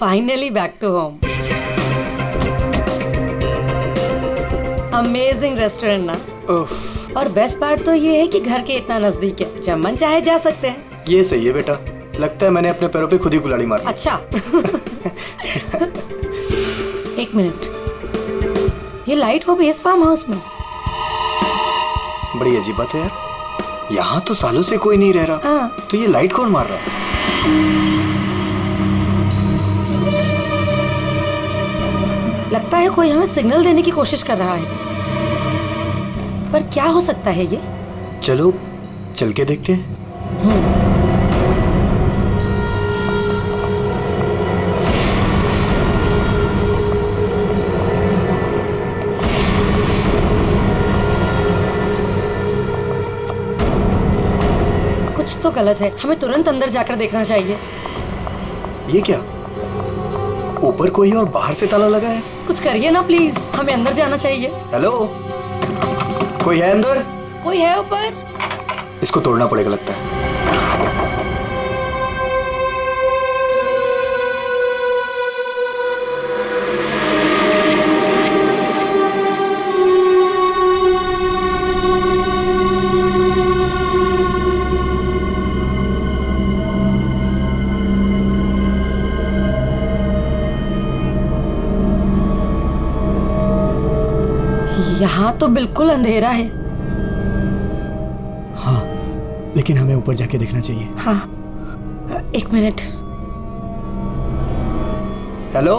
Finally back to home. Amazing restaurant ना। और best part तो ये है कि घर के इतना नजदीक है, जब मन चाहे जा सकते हैं। ये सही है बेटा, लगता है मैंने अपने पैरों पे खुद ही कुल्हाड़ी मार ली। अच्छा। एक मिनट, ये लाइट वो भी इस फार्म हाउस में? बड़ी अजीब बात है यार, यहाँ तो सालों से कोई नहीं रह रहा। हाँ। तो ये लाइट कौन मार रहा है? लगता है कोई हमें सिग्नल देने की कोशिश कर रहा है, पर क्या हो सकता है ये? चलो चल के देखते हैं। कुछ तो गलत है, हमें तुरंत अंदर जाकर देखना चाहिए। ये क्या, ऊपर कोई और बाहर से ताला लगा है? कुछ करिए ना प्लीज, हमें अंदर जाना चाहिए। हेलो, कोई है अंदर? कोई है ऊपर? इसको तोड़ना पड़ेगा लगता है। यहाँ तो बिल्कुल अंधेरा है। हाँ, लेकिन हमें ऊपर जाके देखना चाहिए। हाँ, एक मिनट। हेलो,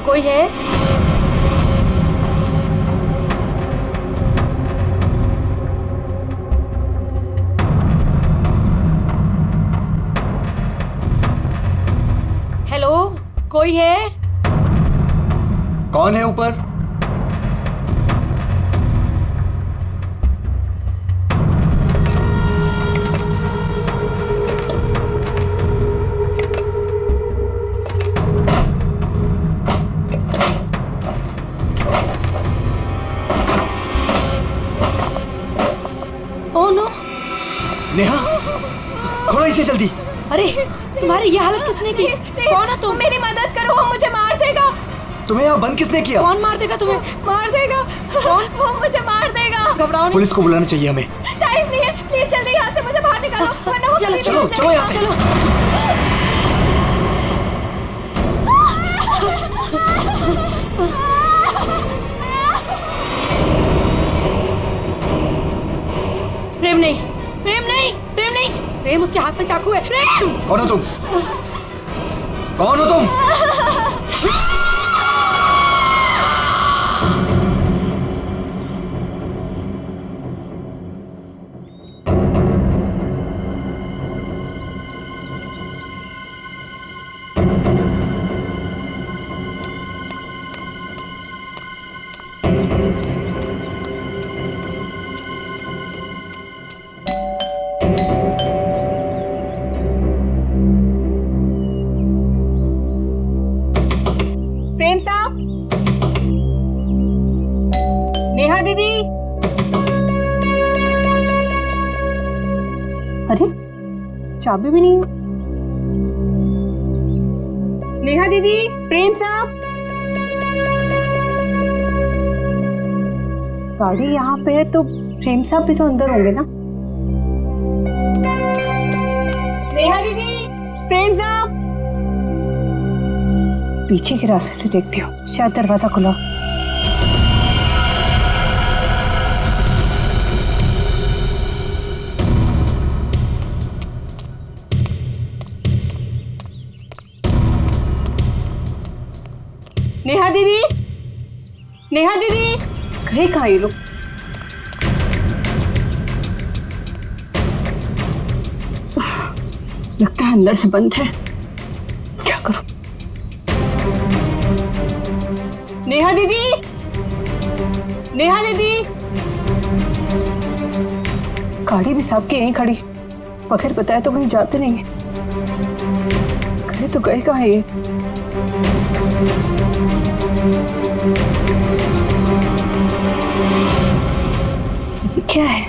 कोई है? हेलो, कोई है? कौन है ऊपर? Oh no! नेहा, खोलो इसे जल्दी। अरे, तुम्हारी ये हालत किसने की? कौन है तुम? मेरी मदद करो, वो मुझे मार देगा। तुम्हें यहाँ बंद किसने किया? कौन मार देगा तुम्हें? मार देगा। कौन? वो मुझे मार देगा। घबराओ नहीं। पुलिस को बुलाना चाहिए हमें। टाइम नहीं है, प्लीज जल्दी यहाँ से मुझे बाहर निकालो, वरना वो चलो कभी चलो नहीं चलो यहाँ से। चलो। प्रेम नहीं, प्रेम नहीं, प्रेम नहीं, प्रेम उसके हाथ में चाकू है। प्रेम! कौन हो तुम? कौन हो तुम? प्रेम साहब, नेहा दीदी। अरे, चाबी भी नहीं है। नेहा दीदी, प्रेम साहब। गाड़ी यहाँ पे है तो प्रेम साहब भी तो अंदर होंगे ना। नेहा दीदी, प्रेम साहब। पीछे के रास्ते से देखती हूँ, शायद दरवाजा खुला। नेहा दीदी, नेहा दीदी, कहीं कहाँ ये लोग? लगता है अंदर से बंद है, क्या करूं? नेहा दीदी, नेहा दीदी। गाड़ी भी साहब की यहीं खड़ी, बगैर बताए तो कहीं जाते नहीं है। गए तो गए कहाँ ये? क्या है?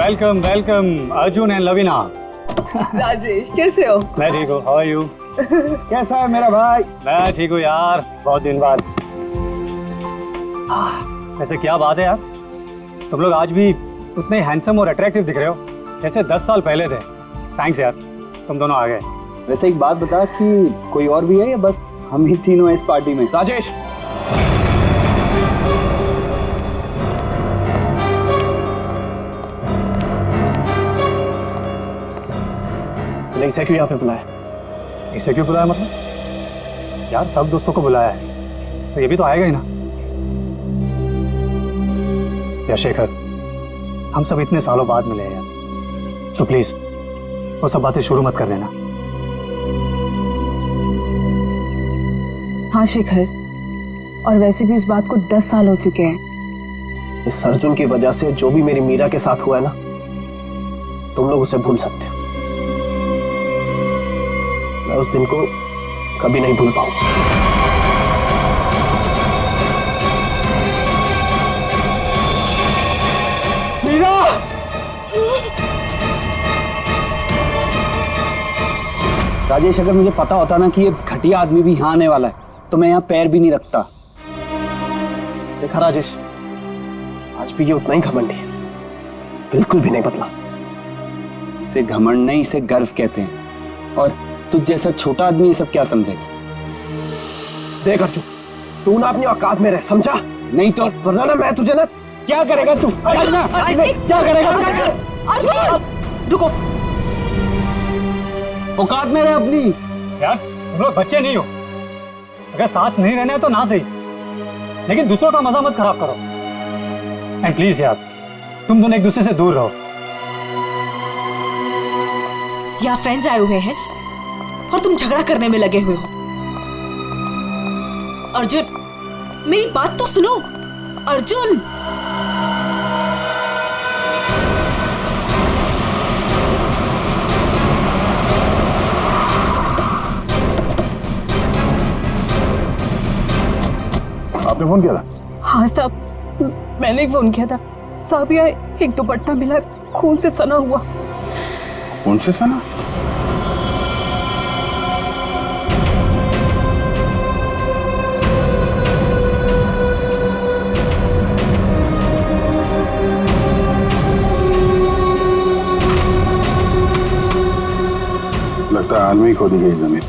Welcome welcome Arjun and Lavina. Rajesh कैसे हो? मैं ठीक हूँ, हाउ आर यू? कैसा है मेरा भाई? मैं ठीक हूँ यार, बहुत दिन बाद। वैसे क्या बात है यार, तुम लोग आज भी उतने हैंडसम और अट्रैक्टिव दिख रहे हो जैसे 10 साल पहले थे। थैंक्स यार, तुम दोनों आ गए। वैसे एक बात बता कि कोई और भी है या बस हम ही तीनों हैं इस पार्टी में? राजेश, इसे क्यों यहाँ पे बुलाया? इसे क्यों बुलाया मतलब? यार सब दोस्तों को बुलाया है तो ये भी तो आएगा ही ना। यार शेखर, हम सब इतने सालों बाद मिले हैं यार, तो प्लीज वो सब बातें शुरू मत कर देना। हाँ शेखर, और वैसे भी उस बात को 10 साल हो चुके हैं। इस अर्जुन की वजह से जो भी मेरी मीरा के साथ हुआ है ना, तुम लोग उसे भूल सकते हो। मैं उस दिन को कभी नहीं भूल पाऊंगा। मीरा! राजेश, अगर मुझे पता होता ना कि ये घटिया आदमी भी यहाँ आने वाला है तो मैं यहाँ पैर भी नहीं रखता। देखा राजेश, आज भी ये उतना ही घमंडी है, बिल्कुल भी नहीं बदला। इसे घमंड नहीं, इसे गर्व कहते हैं। और तुझ जैसा छोटा आदमी ये सब क्या समझेगा? देख अर्जुन, तू ना अपनी औकात में रह, समझा? नहीं तो वरना ना मैं तुझे ना। क्या करेगा तू? क्या करेगा? रुको, औकात में रह अपनी। यार तुम लोग बच्चे नहीं हो, अगर साथ नहीं रहना है तो ना सही, लेकिन दूसरों का मजा मत खराब करो। एंड प्लीज यार, तुम दोनों एक दूसरे से दूर रहो। यहाँ फ्रेंड्स आए हुए हैं और तुम झगड़ा करने में लगे हुए हो। अर्जुन, मेरी बात तो सुनो। अर्जुन, आपने फोन किया था? हाँ साहब, मैंने ही फोन किया था। साहब यहाँ एक दुपट्टा मिला, खून से सना हुआ। कौन से सना? लगता है हाल में ही खोदी गई जमीन।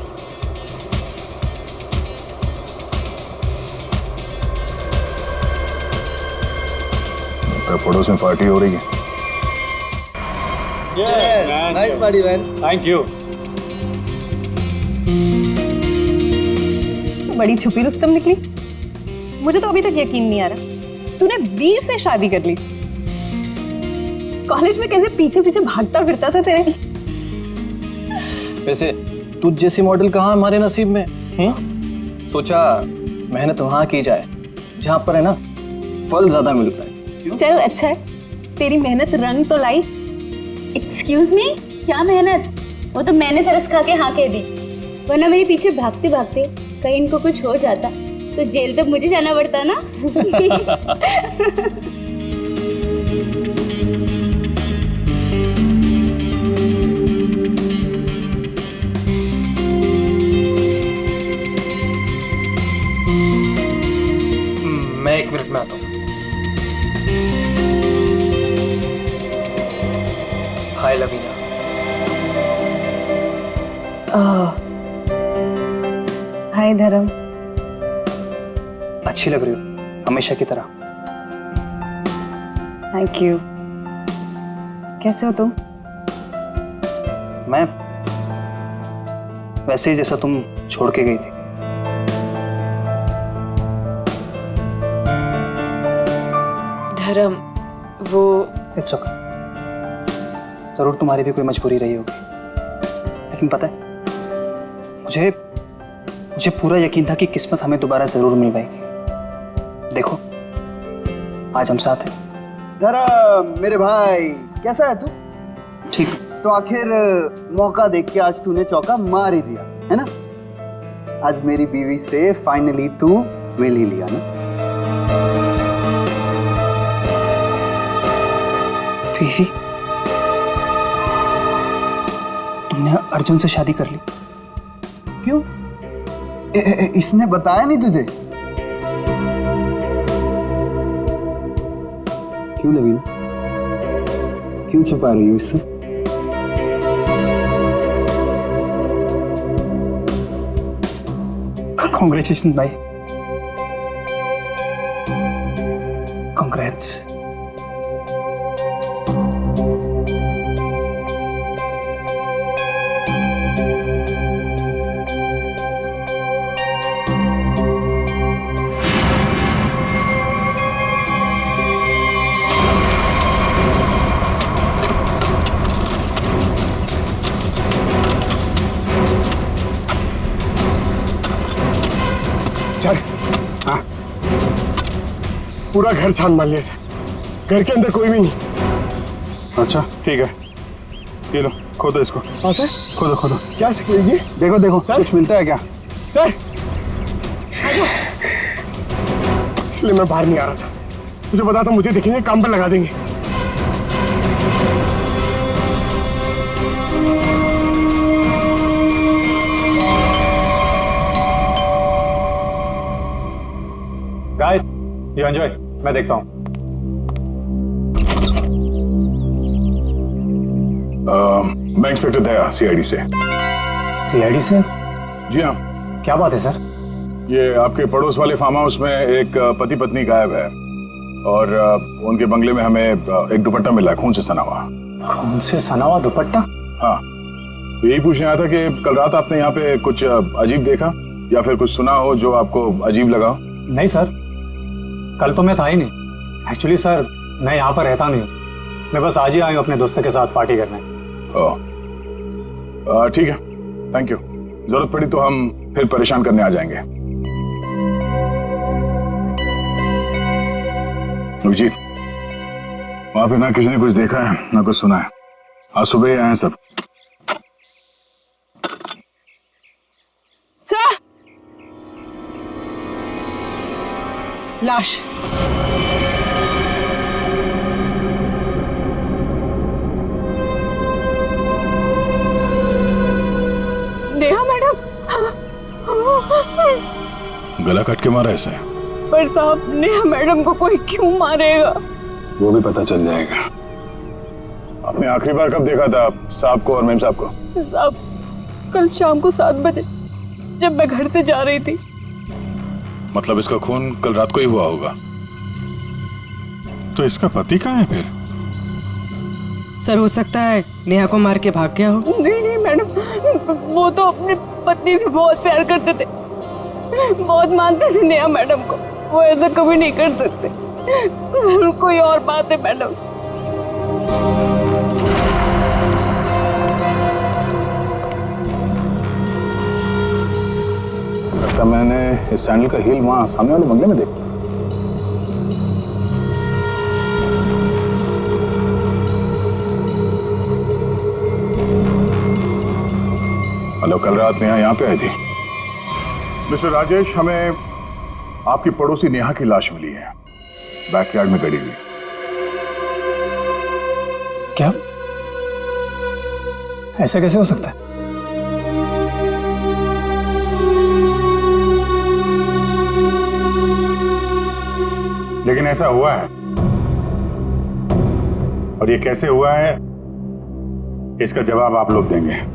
पड़ोस में पार्टी हो रही है। Nice party man. Thank you. बड़ी छुपी रुस्तम निकली। मुझे तो अभी तक यकीन नहीं आ रहा तूने वीर से शादी कर ली। कॉलेज में कैसे पीछे पीछे भागता फिरता था तेरे। वैसे तुझ जैसी मॉडल कहाँ हमारे नसीब में? सोचा मेहनत वहां की जाए जहां पर है ना फल ज्यादा मिलता है। चल अच्छा है, तेरी मेहनत रंग तो लाई। एक्सक्यूज मी, क्या मेहनत? वो तो मैंने तरस खा के हाँ कह दी, वरना मेरे पीछे भागते भागते कहीं इनको कुछ हो जाता तो जेल तक मुझे जाना पड़ता ना। मैं 1 मिनट में आता हूँ। हाय लवीना। हाय धर्म। अच्छी लग रही हो हमेशा की तरह। Thank you. कैसे हो तुम? मैं वैसे ही जैसा तुम छोड़ के गई थी। धर्म, वो इट्स ओके। जरूर तुम्हारी भी कोई मजबूरी रही होगी, लेकिन पता है मुझे पूरा यकीन था कि किस्मत हमें दोबारा जरूर मिल पाएगी। देखो आज हम साथ हैं। धर्म मेरे भाई, कैसा है तू? ठीक। तो आखिर मौका देख के आज तूने चौका मार ही दिया है ना। आज मेरी बीवी से फाइनली तू मिल ही लिया ना। बीवी? तुमने अर्जुन से शादी कर ली। क्यों? इसने बताया नहीं तुझे? क्यों लवीना, क्यों छुपा रही हो इससे? कॉन्ग्रेचुलेशन भाई, कॉन्ग्रेट्स। सर, हाँ, पूरा घर छान मार लिया सर, घर के अंदर कोई भी नहीं। अच्छा ठीक है, ये लो खोदो इसको। हाँ सर, खोदो खोदो। क्या सर ये? देखो देखो सर? कुछ मिलता है क्या? सर, इसलिए मैं बाहर नहीं आ रहा था, तुझे पता था मुझे देखेंगे काम पर लगा देंगे। गाइस यू एंजॉय, मैं देखता हूँ। मैं इंस्पेक्टर दया, सीआईडी से। सीआईडी से? जी हाँ, क्या बात है सर? ये आपके पड़ोस वाले फार्म हाउस में एक पति पत्नी गायब है और उनके बंगले में हमें एक दुपट्टा मिला है, खून से सना हुआ। खून से सना हुआ दुपट्टा? हाँ, तो यही पूछने आया था कि कल रात आपने यहाँ पे कुछ अजीब देखा या फिर कुछ सुना हो जो आपको अजीब लगा? नहीं सर, कल तो मैं था ही नहीं। एक्चुअली सर मैं यहाँ पर रहता नहीं हूँ, मैं बस आज ही आया हूँ अपने दोस्तों के साथ पार्टी करने। ठीक है, थैंक यू। जरूरत पड़ी तो हम फिर परेशान करने आ जाएंगे। अभिजीत, वहां पे ना किसी ने कुछ देखा है ना कुछ सुना है, आज सुबह ही आए हैं सब। सर, लाश। नेहा मैडम। गला काट के मारा ऐसे? पर साहब, नेहा मैडम को कोई क्यों मारेगा? वो भी पता चल जाएगा। आपने आखिरी बार कब देखा था साहब को और मेम साहब को? साहब, कल शाम को 7 बजे जब मैं घर से जा रही थी। मतलब इसका खून कल रात को ही हुआ होगा। तो इसका पति कहाँ है फिर? सर, हो सकता है नेहा को मार के भाग गया हो। नहीं नहीं मैडम, वो तो अपनी पत्नी से बहुत प्यार करते थे, बहुत मानते थे नेहा मैडम को। वो ऐसा कभी नहीं कर सकते। कोई और बात है मैडम। लगता मैंने इस सैंडल का हील वहां सामने वाले बंगले में देखा। हेलो, कल रात नेहा यहाँ पे आई थी। मिस्टर राजेश, हमें आपकी पड़ोसी नेहा की लाश मिली है, बैकयार्ड में गड़ी हुई। क्या? ऐसा कैसे हो सकता है? लेकिन ऐसा हुआ है, और ये कैसे हुआ है इसका जवाब आप लोग देंगे।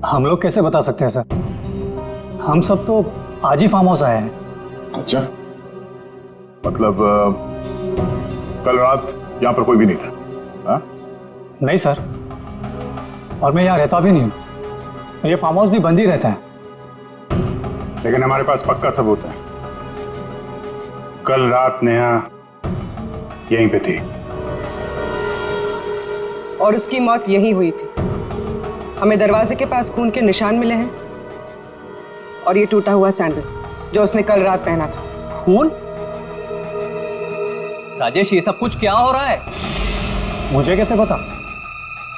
हम लोग कैसे बता सकते हैं सर? हम सब तो आज ही फार्म हाउस आए हैं। अच्छा, मतलब कल रात यहाँ पर कोई भी नहीं था? हाँ? नहीं सर, और मैं यहाँ रहता भी नहीं हूँ। ये फार्म हाउस भी बंद ही रहता है। लेकिन हमारे पास पक्का सबूत है, कल रात नेहा यहीं पे थी और उसकी मौत यहीं हुई थी। हमें दरवाजे के पास खून के निशान मिले हैं और ये टूटा हुआ सैंडल जो उसने कल रात पहना था। खून? राजेश, ये सब कुछ क्या हो रहा है? मुझे कैसे पता?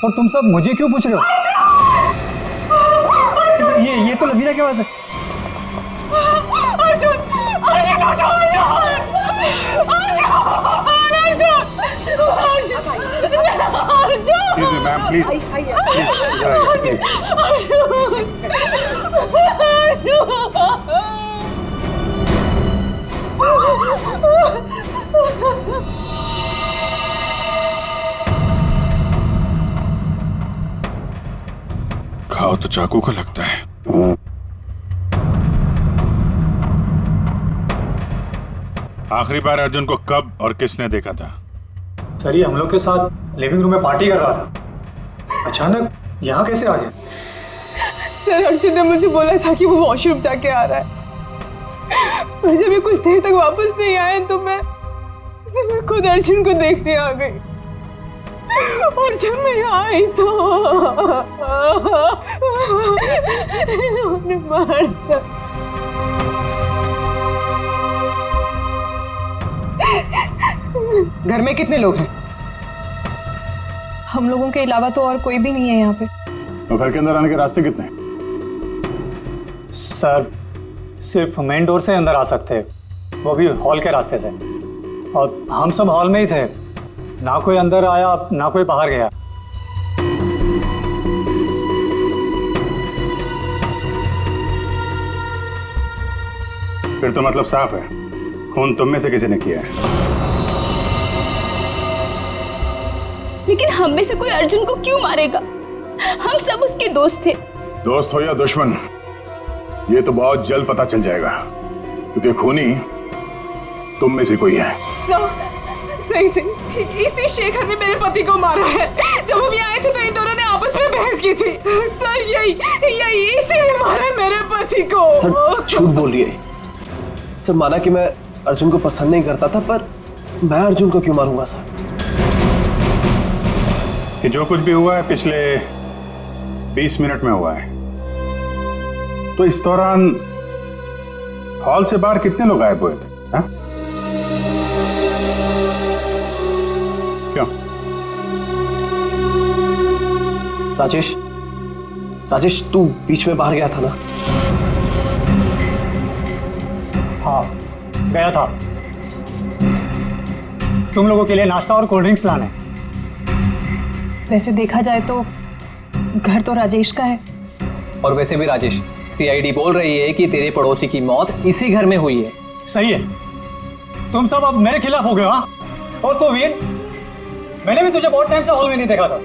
और तुम सब मुझे क्यों पूछ रहे हो? ये तो लवीना की आवाज है। प्लीज प्लीज खाओ तो चाकू को लगता है। आखिरी बार अर्जुन को कब और किसने देखा था? सर ये हम लोग के साथ लिविंग रूम में पार्टी कर रहा था, अचानक यहाँ कैसे आ गया? सर अर्जुन ने मुझे बोला था कि वो वॉशरूम जाके आ रहा है, पर जब ये कुछ देर तक वापस नहीं आए तो मैं खुद अर्जुन को देखने आ गई। और जब मैं यहाँ आई तो इन्होंने मार दिया। घर में कितने लोग हैं? हम लोगों के अलावा तो और कोई भी नहीं है यहाँ पे। तो घर के अंदर आने के रास्ते कितने हैं? सर सिर्फ मेन डोर से अंदर आ सकते हैं, वो भी हॉल के रास्ते से, और हम सब हॉल में ही थे, ना कोई अंदर आया ना कोई बाहर गया। फिर तो मतलब साफ है, खून तुम में से किसी ने किया है। लेकिन हम में से कोई अर्जुन को क्यों मारेगा? हम सब उसके दोस्त थे। दोस्त हो या दुश्मन, ये तो बहुत जल्द पता चल जाएगा, क्योंकि खूनी तुम में से कोई है। सही से इसी शेखर ने मेरे पति को मारा है। जब हम यहाँ आए थे तो इन दोनों ने आपस में बहस की थी। सर यही इसीलिए मारा है मेरे पति को। सर झूठ बोल रही है। सर माना कि मैं अर्जुन को पसंद नहीं करता था, पर मैं अर्जुन को क्यों मारूंगा सर? कि जो कुछ भी हुआ है पिछले 20 मिनट में हुआ है, तो इस दौरान हॉल से बाहर कितने लोग गायब हुए थे? हा? क्यों? राजेश तू बीच में बाहर गया था ना? हाँ गया था, तुम लोगों के लिए नाश्ता और कोल्ड ड्रिंक्स लाने। वैसे देखा जाए तो घर तो राजेश का है। और वैसे भी राजेश, सीआईडी बोल रही है कि तेरे पड़ोसी की मौत इसी घर में हुई है। सही है, तुम सब अब मेरे खिलाफ हो गए। हाँ, और तो वीर, मैंने भी तुझे बहुत टाइम से हॉल में नहीं देखा था।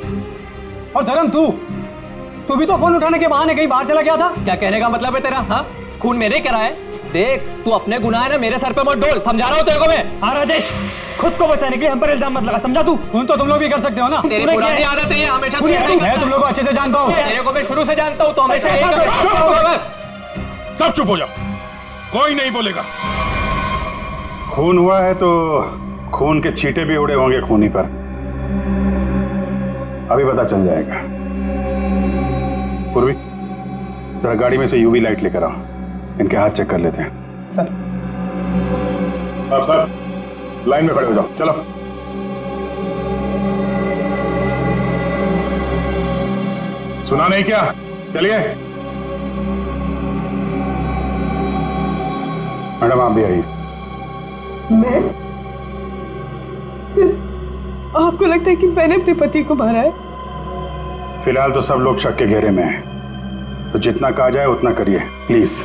और धर्म तू भी तो फोन उठाने के बहाने कहीं बाहर चला गया था। क्या कहने का मतलब है तेरा? हाँ, खून मेरे करा है। देख तू अपने गुनाह ना मेरे सर पे मत डोल, समझा रहा हूँ तेरे को मैं। हाँ राजेश, खुद को बचाने के लिए हम पर इल्जाम मत लगा, समझा तू? खून तो तुम लोग भी कर सकते हो ना। तेरी पुरानी आदत है, हमेशा तू ऐसे ही मैं तुम लोग को अच्छे से जानता हूँ। तेरे को मैं शुरू से जानता हूँ, तो हमेशा ऐसा सब चुप हो जाओ, कोई नहीं बोलेगा। खून हुआ है तो खून के छींटे भी उड़े होंगे खूनी पर, अभी पता चल जाएगा। पूर्वी, जरा गाड़ी में से यूवी लाइट लेकर आओ, इनके हाथ चेक कर लेते हैं। सर सर लाइन में खड़े हो जाओ, चलो। सुना नहीं क्या? चलिए। मैडम आप भी आइए। मैं? सर आपको लगता है कि मैंने अपने पति को मारा है? फिलहाल तो सब लोग शक के घेरे में हैं, तो जितना कहा जाए उतना करिए प्लीज।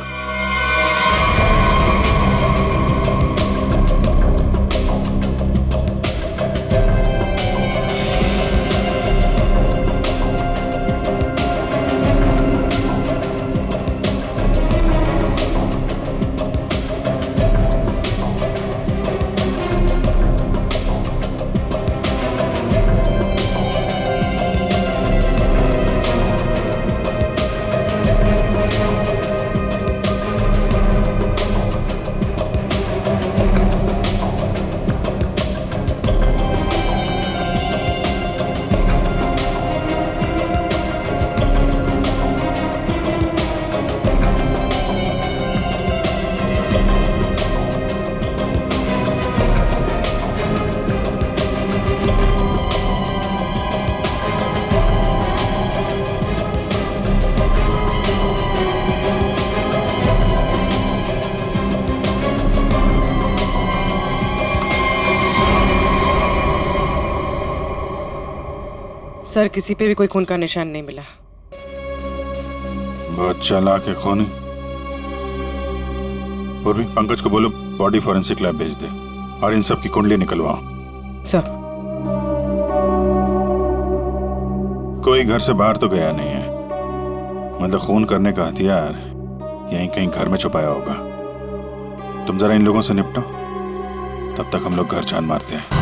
सर किसी पे भी कोई खून का निशान नहीं मिला। बहुत चालाक है खूनी। पूर्वी, पंकज को बोलो बॉडी फॉरेंसिक लैब भेज दे और इन सब की कुंडली निकलवाओ। सर कोई घर से बाहर तो गया नहीं है, मतलब खून करने का हथियार यहीं कहीं घर में छुपाया होगा। तुम जरा इन लोगों से निपटो, तब तक हम लोग घर छान मारते हैं।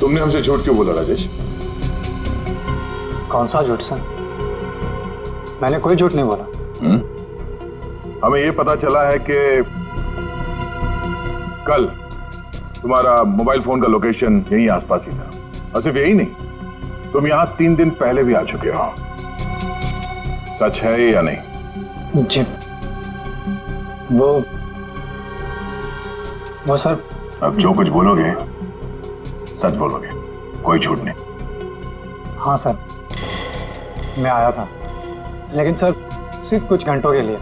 तुमने हमसे झूठ क्यों बोला राजेश? कौन सा झूठ सर? मैंने कोई झूठ नहीं बोला। हमें ये पता चला है कि कल तुम्हारा मोबाइल फोन का लोकेशन यहीं आसपास ही था, और सिर्फ यही नहीं, तुम यहां 3 दिन पहले भी आ चुके हो। सच है या नहीं? जी वो सर। अब जो कुछ बोलोगे सच बोलोगे, कोई झूठ नहीं। हाँ सर, मैं आया था, लेकिन सर सिर्फ कुछ घंटों के लिए।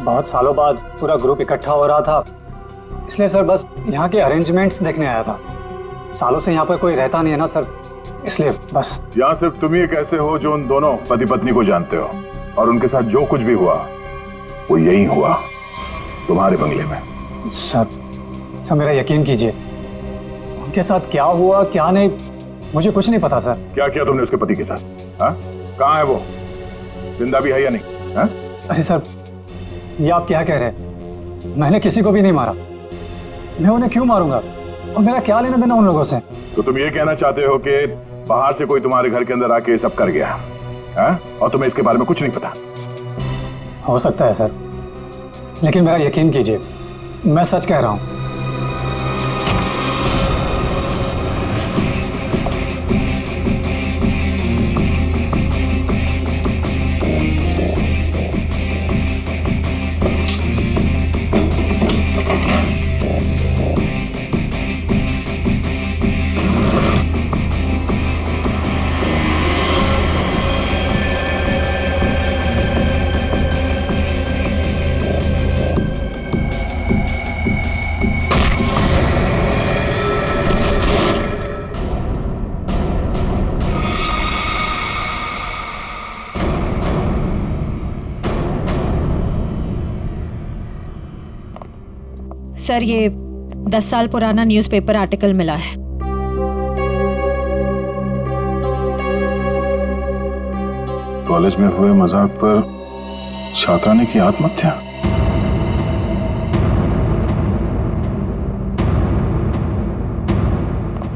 बहुत सालों बाद पूरा ग्रुप इकट्ठा हो रहा था, इसलिए सर बस यहाँ के अरेंजमेंट्स देखने आया था। सालों से यहाँ पर कोई रहता नहीं है ना सर, इसलिए बस। यहाँ सिर्फ तुम ही एक ऐसे हो जो उन दोनों पति पत्नी को जानते हो, और उनके साथ जो कुछ भी हुआ वो यही हुआ, तुम्हारे बंगले में। सर मेरा यकीन कीजिए, उनके साथ क्या हुआ क्या नहीं मुझे कुछ नहीं पता सर। क्या किया तुमने उसके पति के साथ? हाँ, कहाँ है वो? जिंदा भी है या नहीं? हाँ? अरे सर, ये आप क्या कह रहे हैं? मैंने किसी को भी नहीं मारा। मैं उन्हें क्यों मारूंगा, और मेरा क्या लेना देना उन लोगों से? तो तुम ये कहना चाहते हो कि बाहर से कोई तुम्हारे घर के अंदर आके सब कर गया, हाँ? और तुम्हें इसके बारे में कुछ नहीं पता? हो सकता है सर, लेकिन मेरा यकीन कीजिए, मैं सच कह रहा हूं। सर ये 10 साल पुराना न्यूज़पेपर आर्टिकल मिला है। कॉलेज में हुए मजाक पर छात्रा ने की आत्महत्या।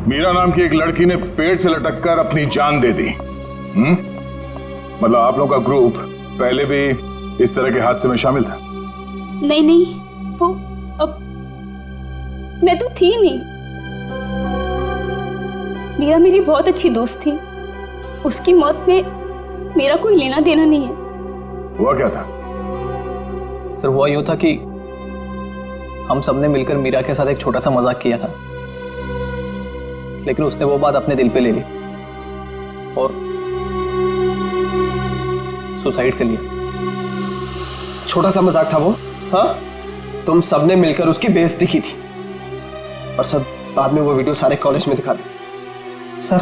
मीरा नाम की एक लड़की ने पेड़ से लटक कर अपनी जान दे दी। मतलब आप लोगों का ग्रुप पहले भी इस तरह के हादसे में शामिल था? नहीं, वो अब मैं तो थी नहीं। मीरा मेरी बहुत अच्छी दोस्त थी, उसकी मौत में मेरा कोई लेना देना नहीं है। हुआ क्या था? सर हुआ यूं था कि हम सबने मिलकर मीरा के साथ एक छोटा सा मजाक किया था, लेकिन उसने वो बात अपने दिल पे ले ली और सुसाइड कर लिया। छोटा सा मजाक था वो? हाँ, तुम सबने मिलकर उसकी बेइज्जती की थी और सब बाद में वो वीडियो सारे कॉलेज में दिखा दी। सर,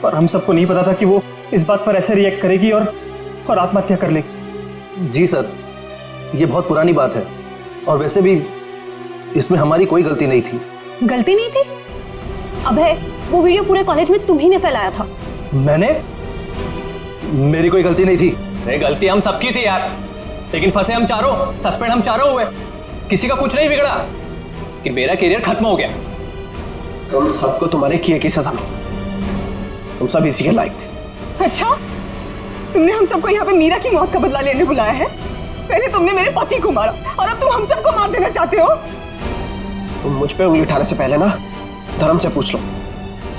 पर हम सबको नहीं पता था कि वो इस बात पर ऐसे रिएक्ट करेगी और आत्महत्या कर लेगी। जी सर, ये बहुत पुरानी बात है और वैसे भी इसमें हमारी कोई गलती नहीं थी। गलती नहीं थी? अबे, वो वीडियो पूरे कॉलेज में तुम ही ने फैलाया था। मैंने? मेरी कोई गलती नहीं थी। गलती हम सबकी थी यार, लेकिन फंसे हम चारों, सस्पेंड हम चारों हुए। किसी का कुछ नहीं बिगड़ा कि मेरा करियर खत्म हो गया। तुम सबको तुम्हारे किए की सजा मिली। तुम सब इसी के लायक थे। अच्छा, तुमने हम सबको यहाँ पे मीरा की मौत का बदला लेने बुलाया है? पहले तुमने मेरे पति को मारा और अब तुम हम सबको मार देना चाहते हो? तुम मुझ पे उंगली उठाने से पहले ना धर्म से पूछ लो।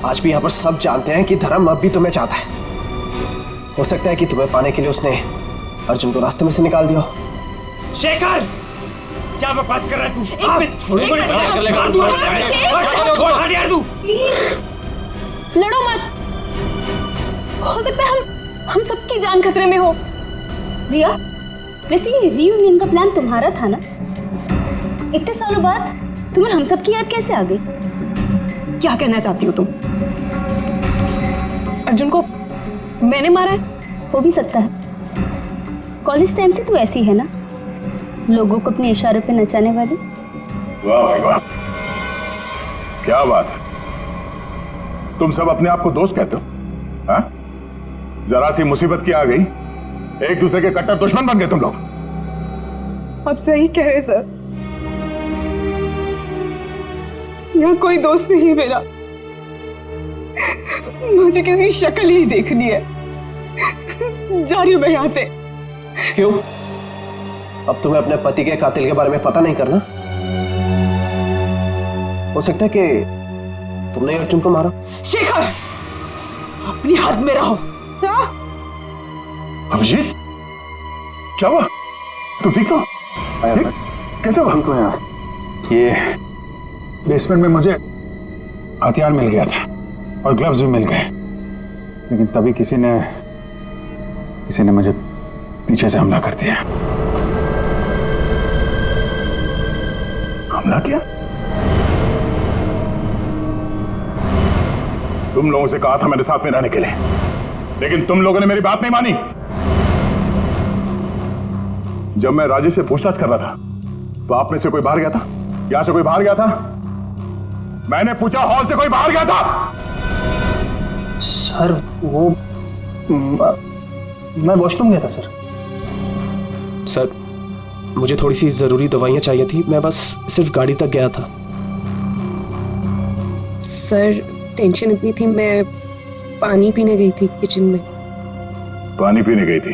आज भी यहाँ पर सब जानते हैं कि धर्म अब भी तुम्हें चाहता है। हो सकता है कि तुम्हें पाने के लिए उसने अर्जुन को रास्ते में से निकाल दिया। शेखर, क्या बकवास कर रहा है तू? लड़ो मत। हो सकता है हम सबकी जान खतरे में हो। रिया, वैसे ये रीयूनियन का प्लान तुम्हारा था ना? इतने सालों बाद तुम्हें हम सब की याद कैसे आ गई? क्या कहना चाहती हो तुम? अर्जुन को मैंने मारा है? हो भी सकता है। कॉलेज टाइम से तू ऐसी है ना, लोगों को अपने इशारों पे नचाने वाली। वाह भाई वाह, क्या बात है। तुम सब अपने आप को दोस्त कहते हो? हाँ? जरा सी मुसीबत की आ गई, एक दूसरे के कट्टर दुश्मन बन गए तुम लोग। आप सही कह रहे सर, यहाँ कोई दोस्त नहीं मेरा। मुझे किसी शक्ल ही देखनी है। जा रही हूं मैं यहाँ से। क्यों? अब तुम्हें अपने पति के कातिल के बारे में पता नहीं करना? हो सकता है कि तुमने अर्जुन को मारा। शेखर, अपनी हद में रहो। अभिजीत, क्या हुआ? तू ठीक तो? कैसे हुआ? को यार, ये बेसमेंट में मुझे हथियार मिल गया था और ग्लव्स भी मिल गए, लेकिन तभी किसी ने मुझे पीछे से हमला कर दिया। हमला किया? तुम लोगों से कहा था मेरे साथ में रहने के लिए, लेकिन तुम लोगों ने मेरी बात नहीं मानी। जब मैं राजेश से पूछताछ कर रहा था तो आप में से कोई बाहर गया था? यहां से कोई बाहर गया था? मैंने पूछा, हॉल से कोई बाहर गया था? सर वो मैं वॉशरूम गया था सर। सर मुझे थोड़ी सी जरूरी दवाइयां चाहिए थी, मैं बस सिर्फ गाड़ी तक गया था। सर टेंशन इतनी थी, मैं पानी पीने गई थी किचन में। पानी पीने गई थी?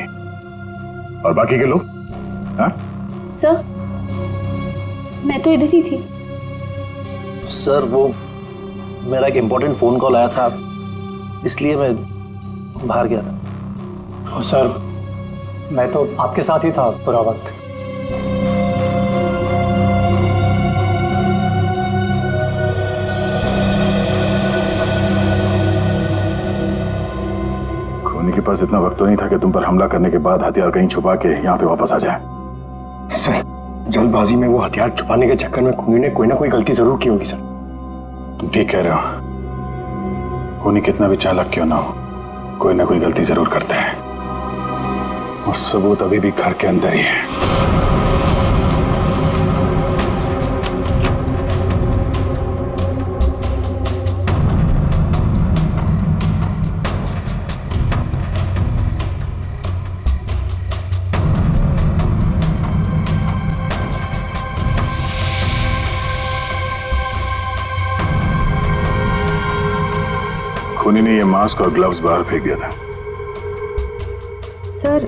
और बाकी के लोग? हाँ? सर, मैं तो इधर ही थी। सर वो मेरा एक इम्पोर्टेंट फोन कॉल आया था, इसलिए मैं बाहर गया था। सर मैं तो आपके साथ ही था पूरा वक्त। खूनी के पास इतना वक्त तो नहीं था कि तुम पर हमला करने के बाद हथियार कहीं छुपा के यहाँ पे वापस आ जाए। सर जल्दबाजी में वो हथियार छुपाने के चक्कर में खूनी ने कोई ना कोई गलती जरूर की होगी सर। तुम ठीक कह रहे हो, खूनी कितना भी चालाक क्यों ना हो, कोई ना कोई गलती जरूर करता है। और सबूत अभी भी घर के अंदर ही है। खूनी ने ये मास्क और ग्लव्स बाहर फेंक दिया था। सर,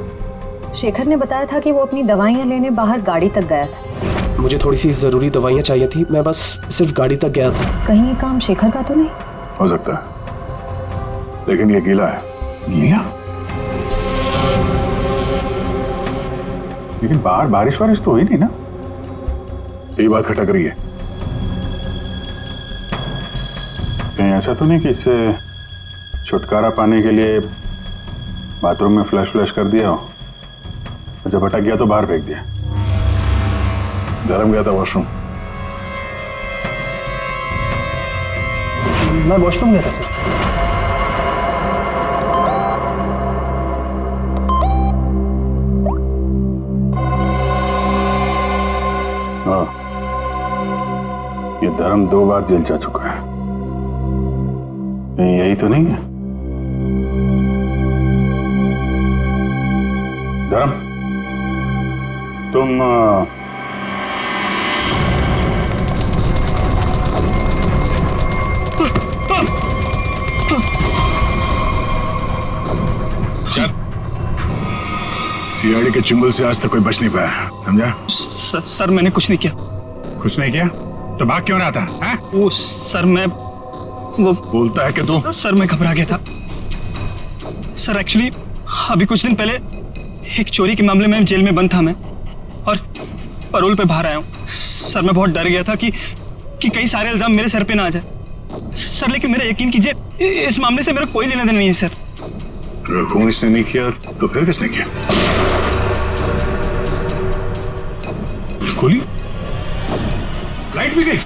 शेखर ने बताया था कि वो अपनी दवाइयां लेने बाहर गाड़ी तक गया था। मुझे थोड़ी सी जरूरी दवाइयां चाहिए थी, मैं बस सिर्फ गाड़ी तक गया था। कहीं ये काम शेखर का तो नहीं? हो सकता है, लेकिन ये गीला है। गीला? लेकिन बाहर बारिश वारिश तो हुई नहीं ना? ये बात खटक रही है। कहीं ऐसा तो नहीं कि इससे छुटकारा पाने के लिए बाथरूम में फ्लश कर दिया हो, और जब अटक गया तो बाहर फेंक दिया? धर्म गया था वॉशरूम। मैं वॉशरूम गया था सर। हाँ, ये धर्म 2 बार जेल जा चुका है। यही तो नहीं है? धर्म, तुम सीआईडी के चुंगल से आज तक कोई बच नहीं पाया, समझा? सर मैंने कुछ नहीं किया। कुछ नहीं किया तो भाग क्यों रहा था? है? वो सर मैं वो बोलता है कि तू? सर मैं घबरा गया था सर। एक्चुअली अभी कुछ दिन पहले एक चोरी के मामले में जेल में बंद था मैं, और परोल पे बाहर आया हूँ। सर मैं बहुत डर गया था कि कई सारे इल्जाम मेरे सर पे ना आ जाए। सर लेकिन मेरा यकीन कीजिए, इस मामले से मेरा कोई लेना देना नहीं है सर। अगर खून इसने नहीं किया तो फिर किसने किया? गोली? लाइट भी गई।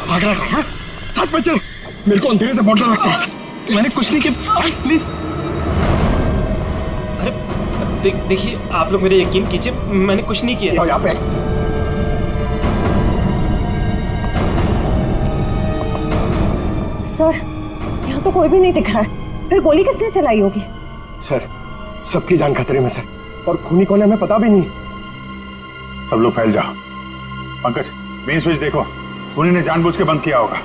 भाग रहा है, साथ में चल। मेरे को अंधेरे से बॉटल रखता है। मैंने कुछ नहीं किया, प्लीज। अरे देखिए, आप लोग मेरे यकीन कीजिए, मैंने कुछ नहीं किया। यहाँ पे सर, यहाँ तो कोई भी नहीं दिख रहा है, फिर गोली किसने चलाई होगी? सर, सबकी जान खतरे में सर, और खूनी कौन है हमें पता भी नहीं। सब लोग फैल जाओ। पंकज, मेन स्विच देखो, खूनी ने जानबूझ के बंद किया होगा।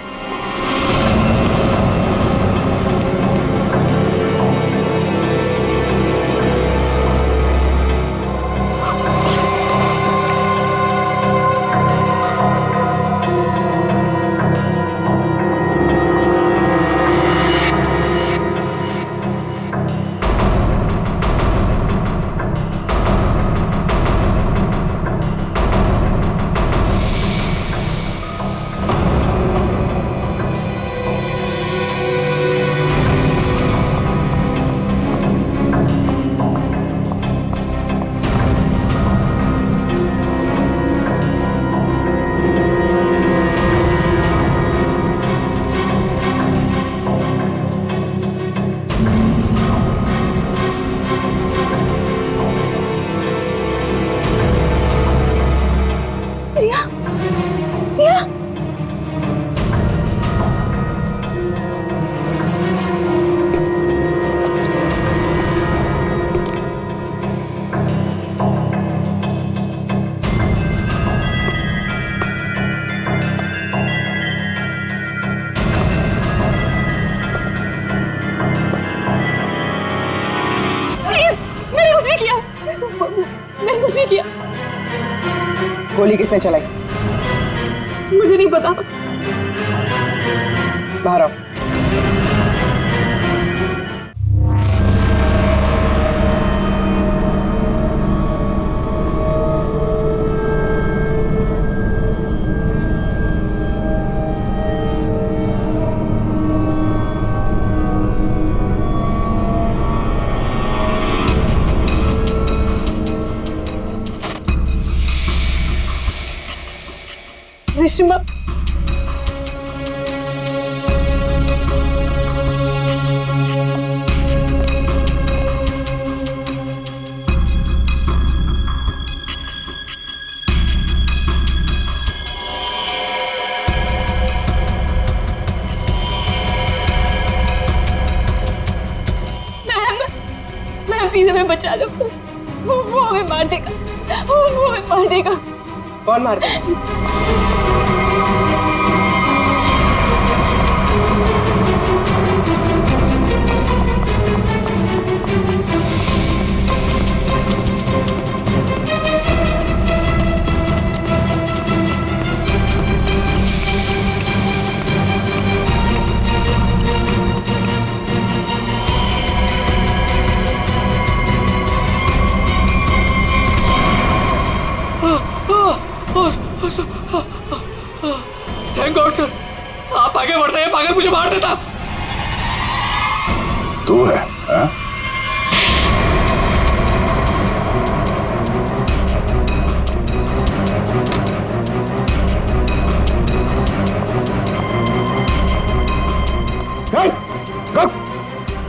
गोली किसने चलाई? मुझे नहीं पता। बाहर आओ। रिश्मा, मैम प्लीज हमें बचा लो। वो हमें मार देगा, वो हमें मार देगा। कौन मार देगा? थैंक गॉड सर, आप आगे बढ़ रहे हैं, पागल मुझे मार देता। तू है हाँ?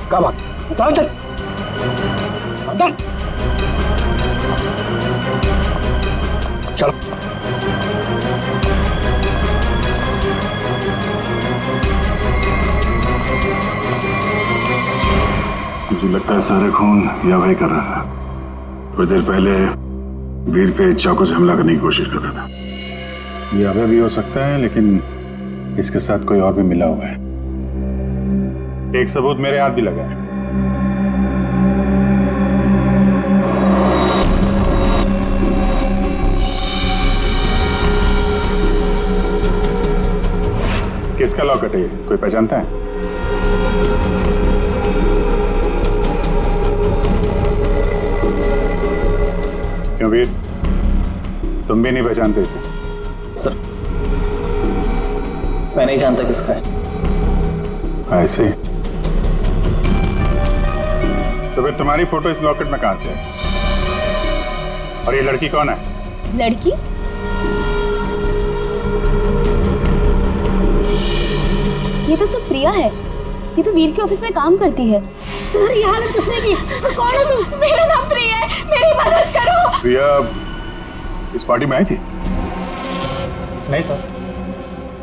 क्या बात? अंदर अंदर चलो। मुझे लगता है सारा खून यह भाई कर रहा था। थोड़ी देर पहले वीर पे चाकू से हमला करने की कोशिश कर रहा था। ये अभय भी हो सकता है, लेकिन इसके साथ कोई और भी मिला हुआ है। एक सबूत मेरे हाथ भी लगा है। किसका लॉकेट है ये? कोई पहचानता है? क्यों वीर, तुम भी नहीं पहचानते इसे? सर, मैं नहीं जानता किसका है। ऐसे तो फिर तुम्हारी फोटो इस लॉकेट में कहां से है? और ये लड़की कौन है? लड़की? ये तो सब प्रिया है। ये तो वीर के ऑफिस में काम करती है। तुम्हारी ये हालत किसने की? कौन हो तुम? मेरा नाम प्रिया है, मेरी मदद करो। प्रिया इस पार्टी में आई थी? नहीं सर,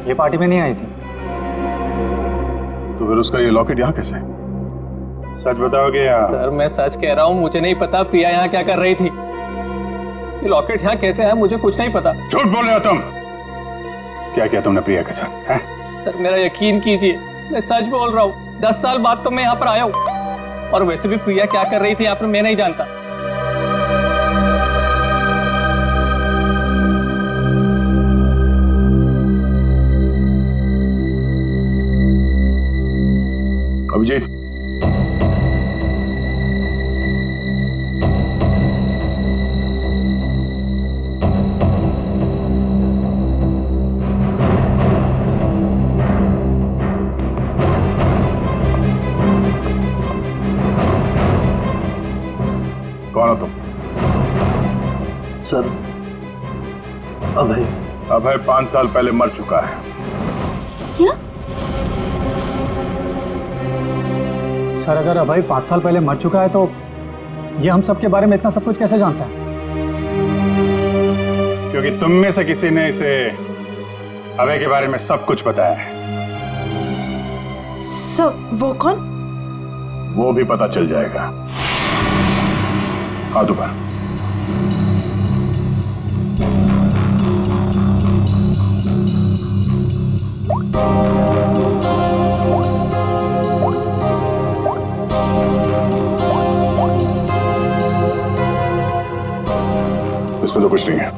ये पार्टी में नहीं आई थी। तो फिर उसका ये लॉकेट यहाँ कैसे? सच बताओगे या? सर मैं सच कह रहा हूँ, मुझे नहीं पता प्रिया यहाँ क्या कर रही थी। ये लॉकेट यहाँ कैसे है मुझे कुछ नहीं पता। झूठ बोल रहे हो तुम। क्या किया तुमने प्रिया के साथ? हैं? सर मेरा यकीन कीजिए, मैं सच बोल रहा हूँ। 10 साल बाद तो मैं यहाँ पर आया हूँ। और वैसे भी प्रिया क्या कर रही थी यहाँ पर मैं नहीं जानता। अभिजीत, कौन हो तुम? सर अभय। अभय 5 साल पहले मर चुका है। क्या? सर अगर अभय 5 साल पहले मर चुका है तो ये हम सब के बारे में इतना सब कुछ कैसे जानता है? क्योंकि तुम में से किसी ने इसे अभय के बारे में सब कुछ बताया है। सब? वो कौन? वो भी पता चल जाएगा। हाथ ऊपर। इसमें तो कुछ नहीं है।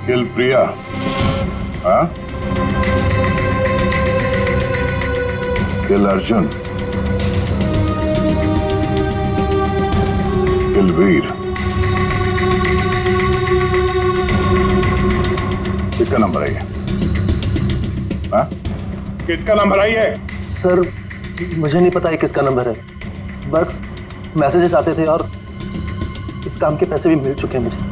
किल प्रिया, हाँ? किल अर्जुन, किल वीर। किसका नंबर है ये? हाँ? किसका नंबर है ये? सर मुझे नहीं पता है किसका नंबर है, बस मैसेजेस आते थे और इस काम के पैसे भी मिल चुके हैं मुझे।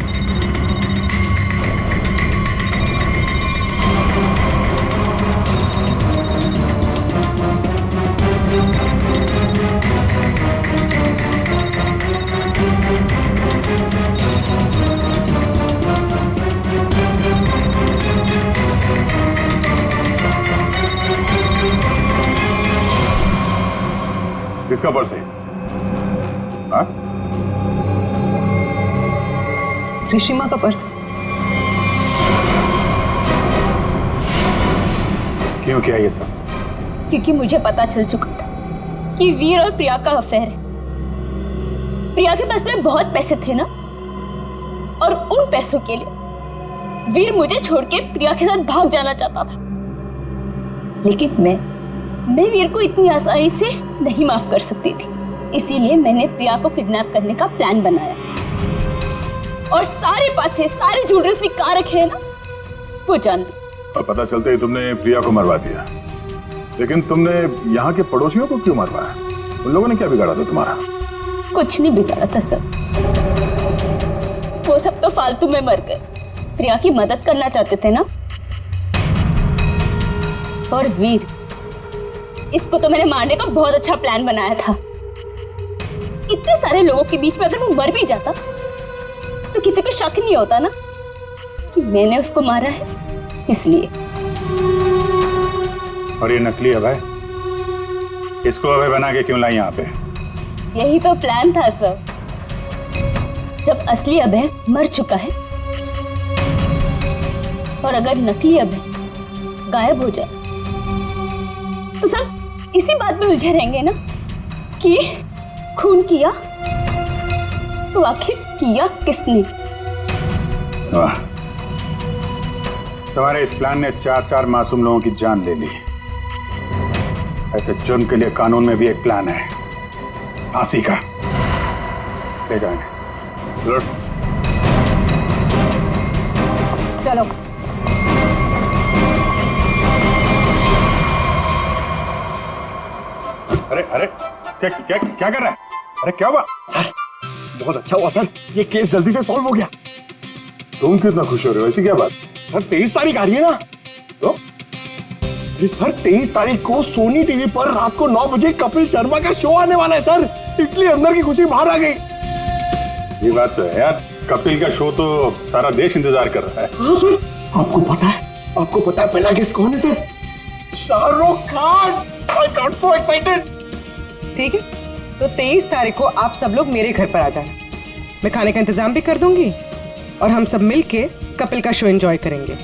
किसका पर्स है? हाँ? ऋषिमा का पर्स। क्यों किया ये सब? क्योंकि मुझे पता चल चुका था कि वीर और प्रिया का अफेयर है। प्रिया के पास में बहुत पैसे थे ना, और उन पैसों के लिए वीर मुझे छोड़ के प्रिया के साथ भाग जाना चाहता था। लेकिन मैं वीर को इतनी आसानी से नहीं माफ कर सकती थी। इसीलिए मैंने प्रिया को किडनैप करने का प्लान बनाया और सारे पैसे, सारे ज्वेलरी उसने कहाँ रखे हैं ना, वो जान ली। और पता चलते ही तुमने प्रिया को मरवा दिया। लेकिन तुमने यहाँ के पड़ोसियों को क्यों मरवाया? उन लोगों ने क्या बिगाड़ा था तुम्हारा? कुछ नहीं बिगाड़ा था सर, वो सब तो फालतू में मर गए। प्रिया की मदद करना चाहते थे ना। और वीर, इसको तो मैंने मारने का बहुत अच्छा प्लान बनाया था। इतने सारे लोगों के बीच में अगर वो मर भी जाता तो किसी को शक नहीं होता ना कि मैंने उसको मारा है, इसलिए। और ये नकली अभय, इसको अभय बना के क्यों लाई यहाँ पे? यही तो प्लान था सर। जब असली अभय मर चुका है और अगर नकली अभय गायब हो जाए तो सब इसी बात में उलझे रहेंगे ना कि खून किया तो आखिर किया किसने? वाह, तुम्हारे इस प्लान ने 4 मासूम लोगों की जान ले ली। ऐसे जुर्म के लिए कानून में भी एक प्लान है, फांसी का। ले जाएंगे। चलो। अरे अरे क्या क्या क्या कर रहा है? अरे क्या हुआ? सर बहुत अच्छा हुआ सर, ये केस जल्दी से सॉल्व हो गया। तुम कितना खुश हो रहे हो? ऐसी क्या बात? सर 23 तारीख आ रही है ना? तो अरे सर 23 तारीख को सोनी टीवी पर रात को 9 बजे कपिल शर्मा का शो आने वाला है सर, इसलिए अंदर की खुशी बाहर आ गई। ये बात तो है यार, कपिल का शो तो सारा देश इंतजार कर रहा है। हाँ सर, आपको पता है पहला गेस्ट कौन है sir? Shahrukh Khan. I got so excited. ठीक है, तो 23 तारीख को आप सब लोग मेरे घर पर आ जाना। मैं खाने का इंतजाम भी कर दूंगी और हम सब मिलके कपिल का शो एंजॉय करेंगे।